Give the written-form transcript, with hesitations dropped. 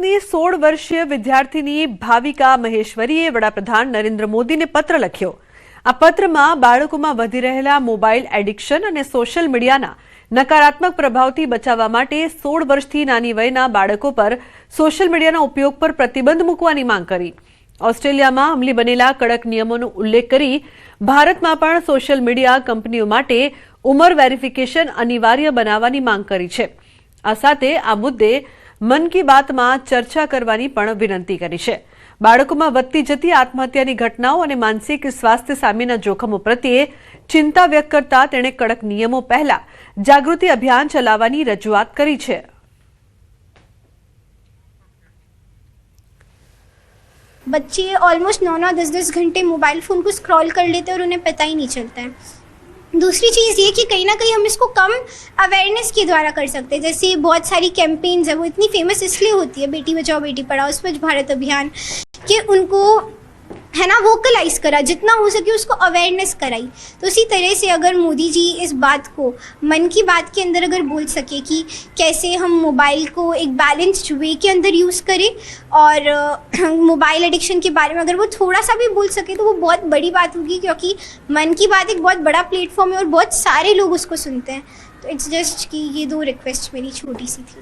સુરતની 16 વર્ષીય વિદ્યાર્થીની ભાવિકા મહેશ્વરીએ વડાપ્રધાન નરેન્દ્ર મોદીને પત્ર લખ્યો। આ પત્રમાં બાળકોમાં વધી રહેલા મોબાઈલ એડિક્શન અને સોશિયલ મીડિયાના નકારાત્મક પ્રભાવથી બચાવવા માટે 16 વર્ષથી નાની વયના બાળકો પર સોશિયલ મીડિયાના ઉપયોગ પર પ્રતિબંધ મૂકવાની માંગ કરી। ઓસ્ટ્રેલિયામાં અમલી બનેલા કડક નિયમોનો ઉલ્લેખ કરી ભારતમાં પણ સોશિયલ મીડિયા કંપનીઓ માટે ઉંમર વેરિફિકેશન અનિવાર્ય બનાવવાની માંગ કરી છે। આ સાથે આ મુદ્દે મન કી બાતમાં ચર્ચા કરવાની પણ વિનંતી કરી છે। બાળકોમાં વધતી જતી આત્મહત્યાની ઘટનાઓ અને માનસિક સ્વાસ્થ્ય સામેના જોખમો પ્રત્યે ચિંતા વ્યક્ત કરતા તેણે કડક નિયમો પહેલા જાગૃતિ અભિયાન ચલાવવાની રજૂઆત કરી છે। बच्चे ऑलमोस्ट 9-10 घंटे मोबाइल फ़ोन को स्क्रॉल कर लेते हैं और उन्हें पता ही नहीं चलता है। दूसरी चीज़ ये कि कहीं ना कहीं हम इसको कम अवेयरनेस के द्वारा कर सकते हैं। जैसे बहुत सारी कैंपेन्स है, वो इतनी फेमस इसलिए होती है, बेटी बचाओ बेटी पढ़ाओ, स्वच्छ भारत अभियान, कि उनको है ना वोकलाइज करा, जितना हो सके उसको अवेयरनेस कराई। तो इसी तरह से अगर मोदी जी इस बात को मन की बात के अंदर अगर बोल सके कि कैसे हम मोबाइल को एक बैलेंस्ड वे के अंदर यूज़ करें और मोबाइल एडिक्शन के बारे में अगर वो थोड़ा सा भी बोल सके तो वो बहुत बड़ी बात होगी, क्योंकि मन की बात एक बहुत बड़ा प्लेटफॉर्म है और बहुत सारे लोग उसको सुनते हैं। तो इट्स जस्ट कि ये 2 रिक्वेस्ट मेरी छोटी सी थी।